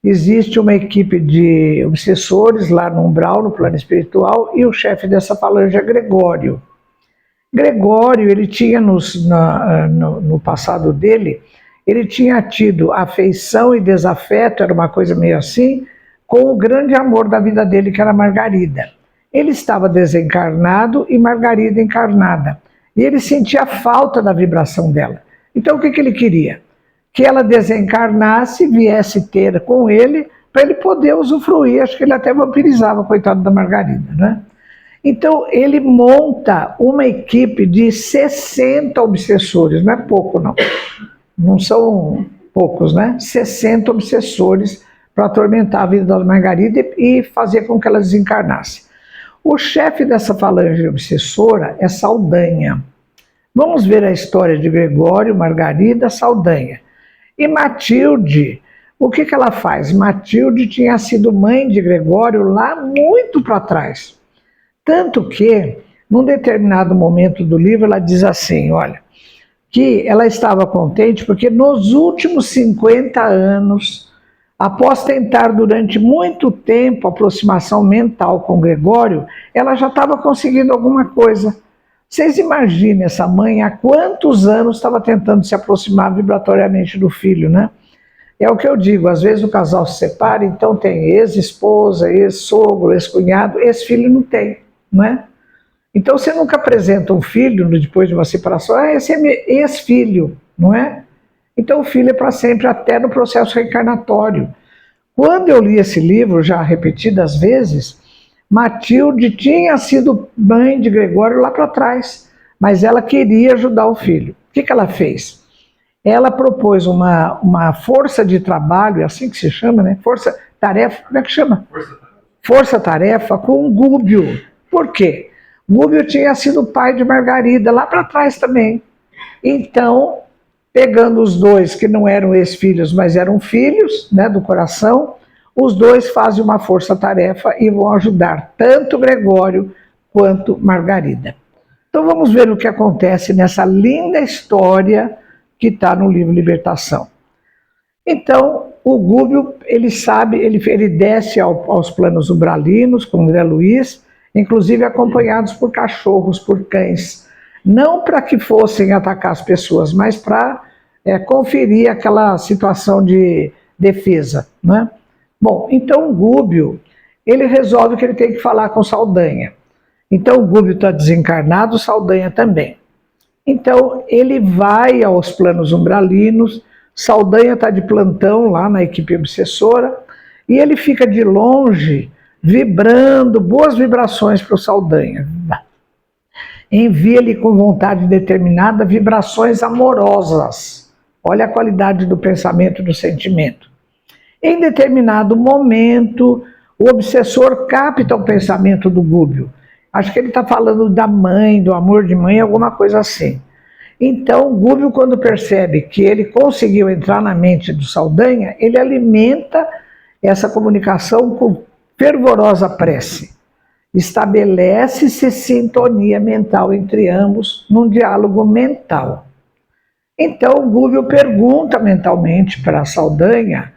existe uma equipe de obsessores lá no umbral, no plano espiritual, e o chefe dessa falange é Gregório. Gregório, ele tinha no passado dele, ele tinha tido afeição e desafeto, era uma coisa meio assim, com o grande amor da vida dele, que era Margarida. Ele estava desencarnado e Margarida encarnada. E ele sentia falta da vibração dela. Então o que ele queria? Que ela desencarnasse, viesse ter com ele, para ele poder usufruir. Acho que ele até vampirizava, coitado da Margarida, né? Então ele monta uma equipe de 60 obsessores, não é pouco não. Não são poucos, né? 60 obsessores para atormentar a vida da Margarida e fazer com que ela desencarnasse. O chefe dessa falange obsessora é Saldanha. Vamos ver a história de Gregório, Margarida, Saldanha. E Matilde, o que ela faz? Matilde tinha sido mãe de Gregório lá muito para trás. Tanto que, num determinado momento do livro, ela diz assim, olha, que ela estava contente porque nos últimos 50 anos, após tentar durante muito tempo aproximação mental com Gregório, ela já estava conseguindo alguma coisa. Vocês imaginem essa mãe há quantos anos estava tentando se aproximar vibratoriamente do filho, né? É o que eu digo, às vezes o casal se separa, então tem ex-esposa, ex-sogro, ex-cunhado, ex-filho não tem, não é? Então você nunca apresenta um filho depois de uma separação, esse é meu ex-filho, não é? Então o filho é para sempre, até no processo reencarnatório. Quando eu li esse livro, já repetidas vezes, Matilde tinha sido mãe de Gregório lá para trás, mas ela queria ajudar o filho. O que ela fez? Ela propôs uma força de trabalho, é assim que se chama, né? Força-tarefa, como é que chama? Força-tarefa com Gúbio. Por quê? Gúbio tinha sido pai de Margarida lá para trás também. Então, pegando os dois que não eram ex-filhos, mas eram filhos, né, do coração, os dois fazem uma força-tarefa e vão ajudar tanto Gregório quanto Margarida. Então vamos ver o que acontece nessa linda história que está no livro Libertação. Então, o Gúbio, ele sabe, ele desce aos planos umbralinos com André Luiz, inclusive acompanhados por cachorros, por cães, não para que fossem atacar as pessoas, mas para conferir aquela situação de defesa, né? Bom, então o Gúbio, ele resolve que ele tem que falar com Saldanha. Então o Gúbio está desencarnado, Saldanha também. Então ele vai aos planos umbralinos, Saldanha está de plantão lá na equipe obsessora, e ele fica de longe, vibrando, boas vibrações para o Saldanha. Envia-lhe com vontade determinada vibrações amorosas. Olha a qualidade do pensamento e do sentimento. Em determinado momento, o obsessor capta o pensamento do Gúbio. Acho que ele está falando da mãe, do amor de mãe, alguma coisa assim. Então, o Gúbio, quando percebe que ele conseguiu entrar na mente do Saldanha, ele alimenta essa comunicação com fervorosa prece. Estabelece-se sintonia mental entre ambos, num diálogo mental. Então, o Gúbio pergunta mentalmente para Saldanha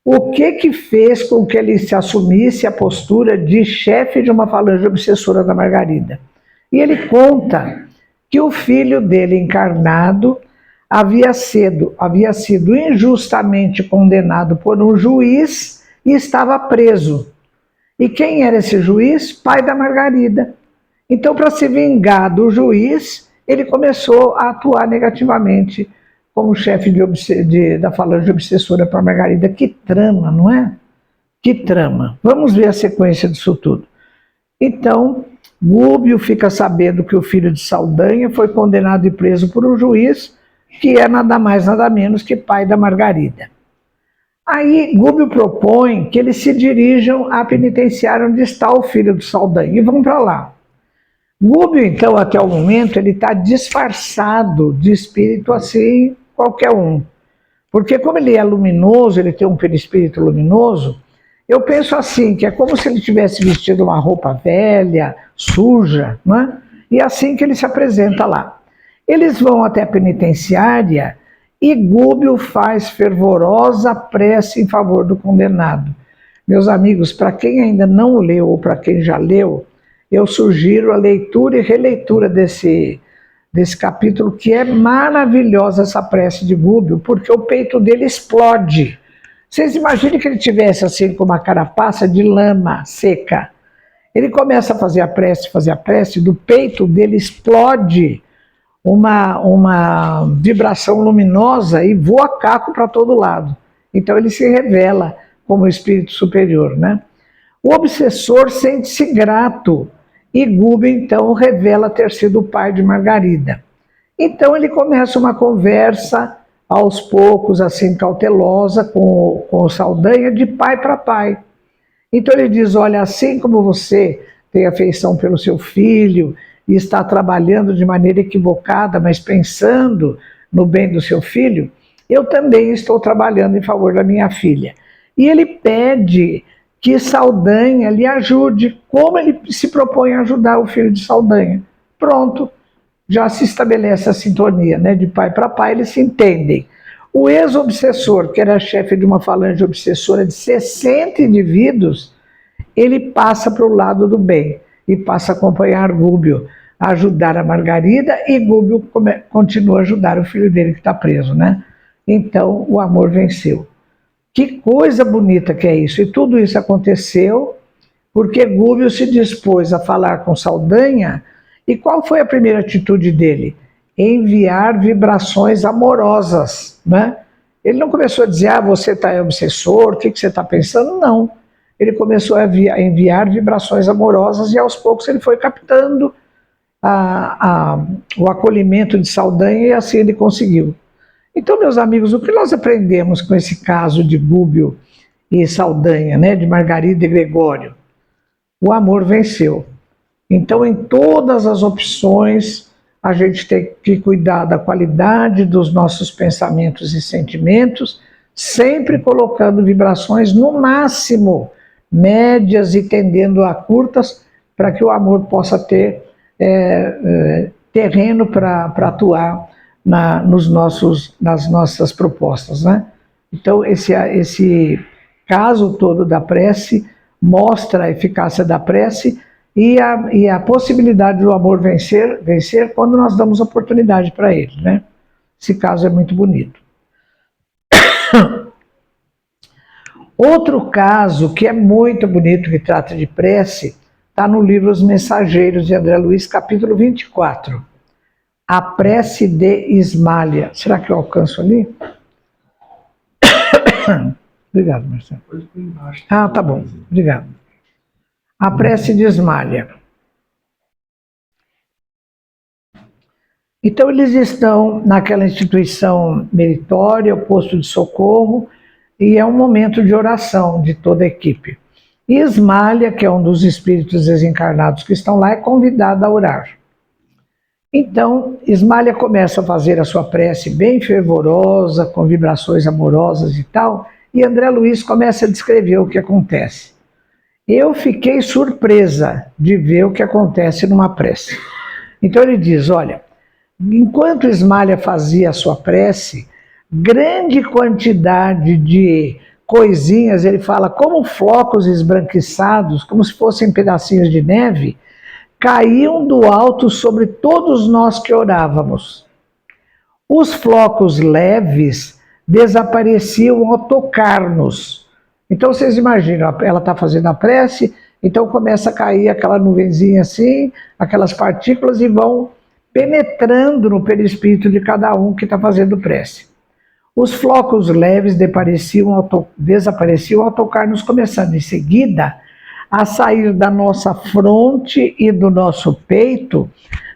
o que fez com que ele se assumisse a postura de chefe de uma falange obsessora da Margarida. E ele conta que o filho dele encarnado havia sido injustamente condenado por um juiz e estava preso. E quem era esse juiz? Pai da Margarida. Então, para se vingar do juiz, ele começou a atuar negativamente como chefe da falange obsessora para Margarida. Que trama, não é? Que trama. Vamos ver a sequência disso tudo. Então, Gúbio fica sabendo que o filho de Saldanha foi condenado e preso por um juiz que é nada mais nada menos que pai da Margarida. Aí Gúbio propõe que eles se dirijam à penitenciária onde está o filho de Saldanha e vão para lá. Gúbio, então, até o momento, ele está disfarçado de espírito assim, qualquer um. Porque como ele é luminoso, ele tem um perispírito luminoso, eu penso assim, que é como se ele tivesse vestido uma roupa velha, suja, né? E é assim que ele se apresenta lá. Eles vão até a penitenciária e Gúbio faz fervorosa prece em favor do condenado. Meus amigos, para quem ainda não leu ou para quem já leu, eu sugiro a leitura e releitura desse capítulo, que é maravilhosa essa prece de Gúbio, porque o peito dele explode. Vocês imaginem que ele tivesse assim com uma carapaça de lama seca. Ele começa a fazer a prece, do peito dele explode uma vibração luminosa e voa caco para todo lado. Então ele se revela como espírito superior, né? O obsessor sente-se grato e Gúbio então revela ter sido o pai de Margarida. Então ele começa uma conversa aos poucos, assim, cautelosa com o Saldanha, de pai para pai. Então ele diz, olha, assim como você tem afeição pelo seu filho e está trabalhando de maneira equivocada, mas pensando no bem do seu filho, eu também estou trabalhando em favor da minha filha. E ele pede que Saldanha lhe ajude, como ele se propõe a ajudar o filho de Saldanha. Pronto, já se estabelece a sintonia, né? De pai para pai, eles se entendem. O ex-obsessor, que era chefe de uma falange obsessora de 60 indivíduos, ele passa para o lado do bem e passa a acompanhar Gúbio, a ajudar a Margarida, e Gúbio continua a ajudar o filho dele que está preso, né? Então o amor venceu. Que coisa bonita que é isso! E tudo isso aconteceu porque Gúbio se dispôs a falar com Saldanha. E qual foi a primeira atitude dele? Enviar vibrações amorosas, né? Ele não começou a dizer, você está obsessor, o que você está pensando? Não. Ele começou a enviar vibrações amorosas e aos poucos ele foi captando o acolhimento de Saldanha e assim ele conseguiu. Então, meus amigos, o que nós aprendemos com esse caso de Gúbio e Saldanha, né, de Margarida e Gregório? O amor venceu. Então, em todas as opções, a gente tem que cuidar da qualidade dos nossos pensamentos e sentimentos, sempre colocando vibrações no máximo médias e tendendo a curtas, para que o amor possa ter terreno para atuar nas nossas propostas, né? Então, esse caso todo da prece mostra a eficácia da prece e a possibilidade do amor vencer quando nós damos oportunidade para ele, né? Esse caso é muito bonito. Outro caso que é muito bonito, que trata de prece, está no livro Os Mensageiros de André Luiz, capítulo 24. A prece de Ismália. Será que eu alcanço ali? Obrigado, Marcelo. Ah, tá bom. Obrigado. A prece de Ismália. Então, eles estão naquela instituição meritória, o posto de socorro, e é um momento de oração de toda a equipe. E Ismália, que é um dos espíritos desencarnados que estão lá, é convidada a orar. Então, Ismália começa a fazer a sua prece bem fervorosa, com vibrações amorosas e tal, e André Luiz começa a descrever o que acontece. Eu fiquei surpresa de ver o que acontece numa prece. Então ele diz, olha, enquanto Ismália fazia a sua prece, grande quantidade de coisinhas, ele fala, como flocos esbranquiçados, como se fossem pedacinhos de neve, caíam do alto sobre todos nós que orávamos. Os flocos leves desapareciam ao tocar-nos. Então vocês imaginam, ela está fazendo a prece, então começa a cair aquela nuvenzinha assim, aquelas partículas e vão penetrando no perispírito de cada um que está fazendo prece. Os flocos leves desapareciam ao tocar-nos, começando em seguida a sair da nossa fronte e do nosso peito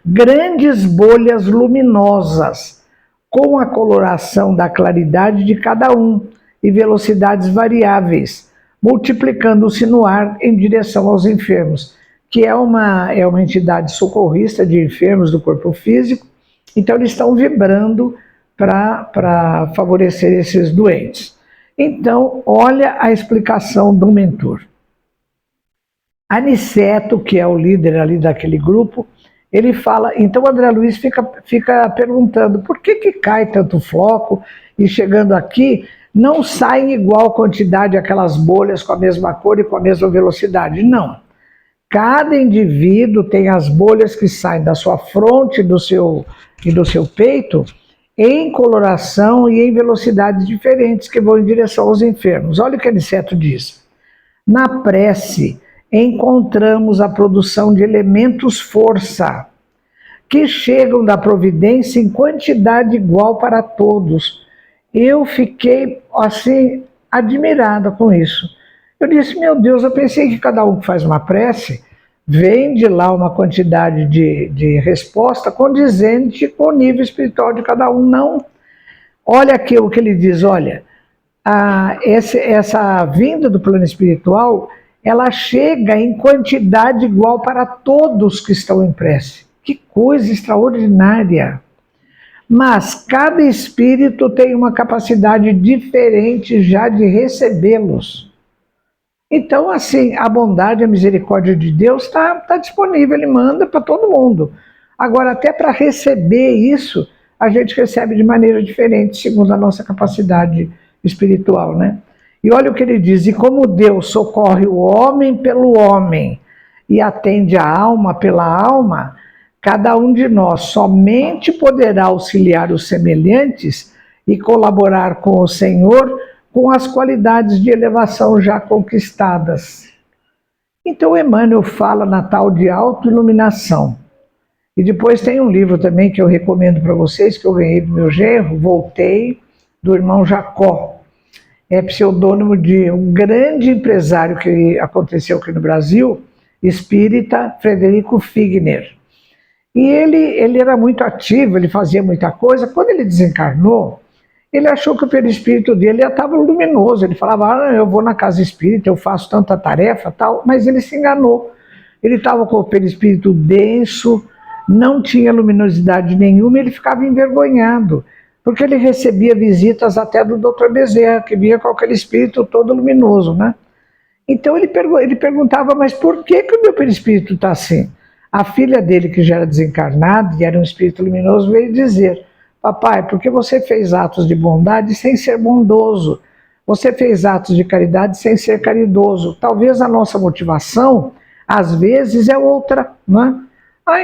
grandes bolhas luminosas, com a coloração da claridade de cada um e velocidades variáveis, multiplicando-se no ar em direção aos enfermos, que é uma entidade socorrista de enfermos do corpo físico. Então eles estão vibrando para favorecer esses doentes. Então, olha a explicação do mentor. Aniceto, que é o líder ali daquele grupo, ele fala, então o André Luiz fica perguntando por que cai tanto floco e chegando aqui não sai em igual quantidade aquelas bolhas com a mesma cor e com a mesma velocidade. Não. Cada indivíduo tem as bolhas que saem da sua fronte e do seu peito em coloração e em velocidades diferentes que vão em direção aos enfermos. Olha o que Aniceto diz. Na prece, encontramos a produção de elementos força, que chegam da providência em quantidade igual para todos. Eu fiquei, assim, admirada com isso. Eu disse, meu Deus, eu pensei que cada um que faz uma prece, vem de lá uma quantidade de resposta condizente com o nível espiritual de cada um. Não. Olha aqui o que ele diz, olha, essa vinda do plano espiritual, ela chega em quantidade igual para todos que estão em prece. Que coisa extraordinária! Mas cada espírito tem uma capacidade diferente já de recebê-los. Então, assim, a bondade e a misericórdia de Deus está disponível, ele manda para todo mundo. Agora, até para receber isso, a gente recebe de maneira diferente, segundo a nossa capacidade espiritual, né? E olha o que ele diz, e como Deus socorre o homem pelo homem e atende a alma pela alma, cada um de nós somente poderá auxiliar os semelhantes e colaborar com o Senhor com as qualidades de elevação já conquistadas. Então Emmanuel fala na tal de autoiluminação. E depois tem um livro também que eu recomendo para vocês, que eu ganhei do meu genro, Voltei, do irmão Jacó. É pseudônimo de um grande empresário que aconteceu aqui no Brasil, espírita, Frederico Figner. E ele era muito ativo, ele fazia muita coisa. Quando ele desencarnou, ele achou que o perispírito dele já estava luminoso. Ele falava, eu vou na casa espírita, eu faço tanta tarefa, tal, mas ele se enganou. Ele estava com o perispírito denso, não tinha luminosidade nenhuma, ele ficava envergonhado, porque ele recebia visitas até do Dr. Bezerra, que vinha com aquele espírito todo luminoso, né? Então ele perguntava, mas por que o meu perispírito está assim? A filha dele, que já era desencarnada e era um espírito luminoso, veio dizer, papai, porque você fez atos de bondade sem ser bondoso, você fez atos de caridade sem ser caridoso. Talvez a nossa motivação, às vezes, é outra, não é?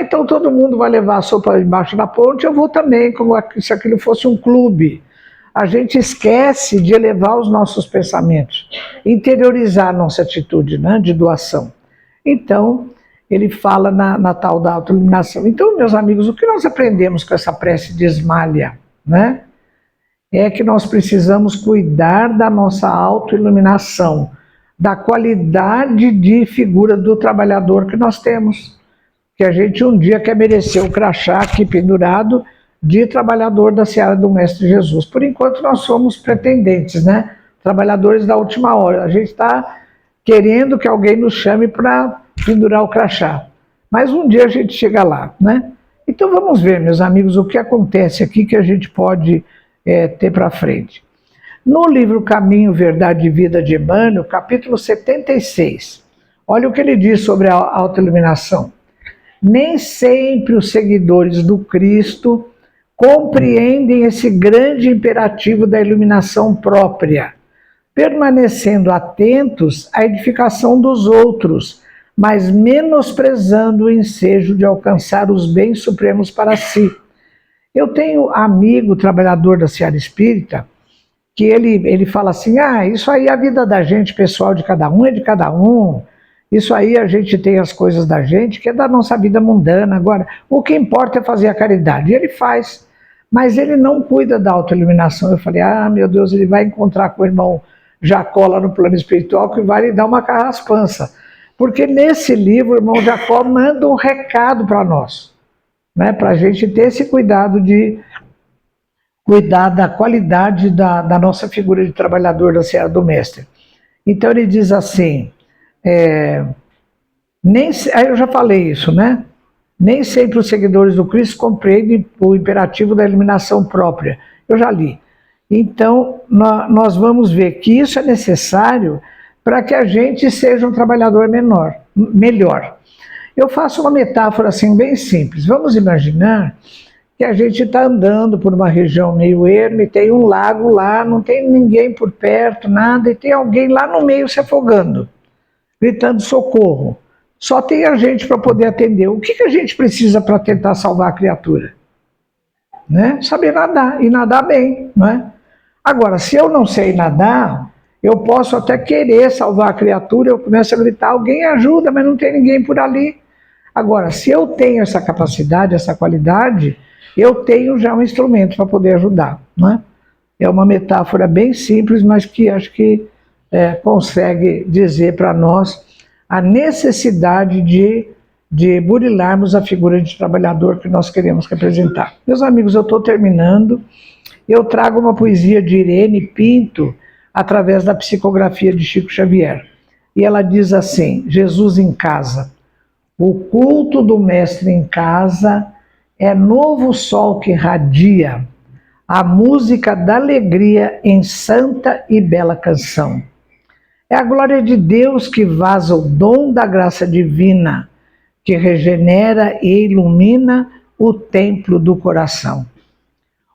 Então todo mundo vai levar a sopa embaixo da ponte, eu vou também, como se aquilo fosse um clube. A gente esquece de elevar os nossos pensamentos, interiorizar a nossa atitude, né, de doação. Então, ele fala na tal da autoiluminação. Então, meus amigos, o que nós aprendemos com essa prece de Esmalha, né? É que nós precisamos cuidar da nossa autoiluminação, da qualidade de figura do trabalhador que nós temos. Que a gente um dia quer merecer o crachá aqui pendurado de trabalhador da seara do Mestre Jesus. Por enquanto nós somos pretendentes, né? Trabalhadores da última hora. A gente está querendo que alguém nos chame para pendurar o crachá. Mas um dia a gente chega lá, né? Então vamos ver, meus amigos, o que acontece aqui que a gente pode ter para frente. No livro Caminho, Verdade e Vida de Emmanuel, capítulo 76, olha o que ele diz sobre a autoiluminação. Nem sempre os seguidores do Cristo compreendem esse grande imperativo da iluminação própria, permanecendo atentos à edificação dos outros, mas menosprezando o ensejo de alcançar os bens supremos para si. Eu tenho amigo, trabalhador da seara espírita, que ele fala assim, isso aí é a vida da gente, pessoal, de cada um é de cada um, isso aí a gente tem as coisas da gente, que é da nossa vida mundana. Agora, o que importa é fazer a caridade. E ele faz, mas ele não cuida da autoiluminação. Eu falei, meu Deus, ele vai encontrar com o irmão Jacó lá no plano espiritual, que vai lhe dar uma carraspança. Porque nesse livro o irmão Jacó manda um recado para nós, né? Para a gente ter esse cuidado de cuidar da qualidade da nossa figura de trabalhador da seara do mestre. Então ele diz assim, aí eu já falei isso, né? Nem sempre os seguidores do Cristo compreendem o imperativo da eliminação própria. Eu já li. Então, nós vamos ver que isso é necessário para que a gente seja um trabalhador melhor. Eu faço uma metáfora assim bem simples. Vamos imaginar que a gente está andando por uma região meio erma e tem um lago lá, não tem ninguém por perto, nada, e tem alguém lá no meio se afogando, gritando socorro. Só tem a gente para poder atender. O que a gente precisa para tentar salvar a criatura? Né? Saber nadar, e nadar bem. Né? Agora, se eu não sei nadar, eu posso até querer salvar a criatura, eu começo a gritar, alguém ajuda, mas não tem ninguém por ali. Agora, se eu tenho essa capacidade, essa qualidade, eu tenho já um instrumento para poder ajudar. Né? É uma metáfora bem simples, mas que acho que consegue dizer para nós a necessidade de burilarmos a figura de trabalhador que nós queremos representar. Meus amigos, eu estou terminando. Eu trago uma poesia de Irene Pinto, através da psicografia de Chico Xavier. E ela diz assim, Jesus em casa. O culto do mestre em casa é novo sol que radia, a música da alegria em santa e bela canção. É a glória de Deus que vaza o dom da graça divina, que regenera e ilumina o templo do coração.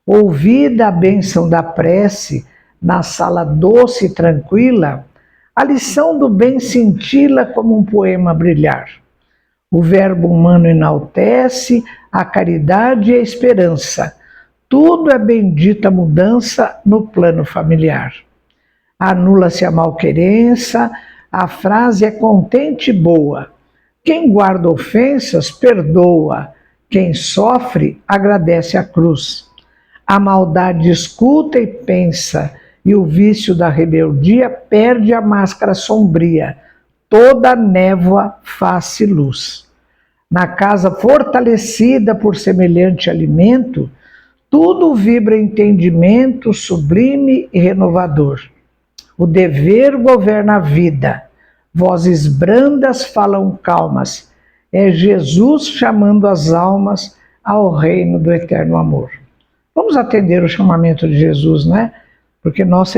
Ouvida a bênção da prece, na sala doce e tranquila, a lição do bem cintila como um poema a brilhar. O verbo humano enaltece a caridade e a esperança. Tudo é bendita mudança no plano familiar. Anula-se a malquerença, a frase é contente e boa. Quem guarda ofensas, perdoa. Quem sofre, agradece a cruz. A maldade escuta e pensa, e o vício da rebeldia perde a máscara sombria. Toda névoa faz-se luz. Na casa fortalecida por semelhante alimento, tudo vibra entendimento sublime e renovador. O dever governa a vida, vozes brandas falam calmas, é Jesus chamando as almas ao reino do eterno amor. Vamos atender o chamamento de Jesus, né? Porque nós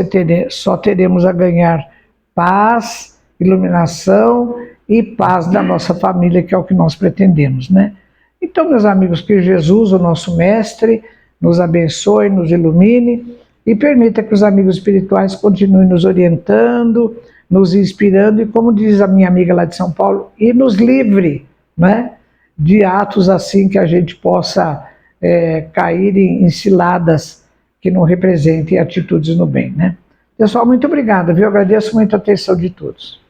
só teremos a ganhar paz, iluminação e paz da nossa família, que é o que nós pretendemos, né? Então, meus amigos, que Jesus, o nosso mestre, nos abençoe, nos ilumine e permita que os amigos espirituais continuem nos orientando, nos inspirando e, como diz a minha amiga lá de São Paulo, e nos livre, né, de atos assim que a gente possa cair em ciladas que não representem atitudes no bem, né? Pessoal, muito obrigado, viu? Eu agradeço muito a atenção de todos.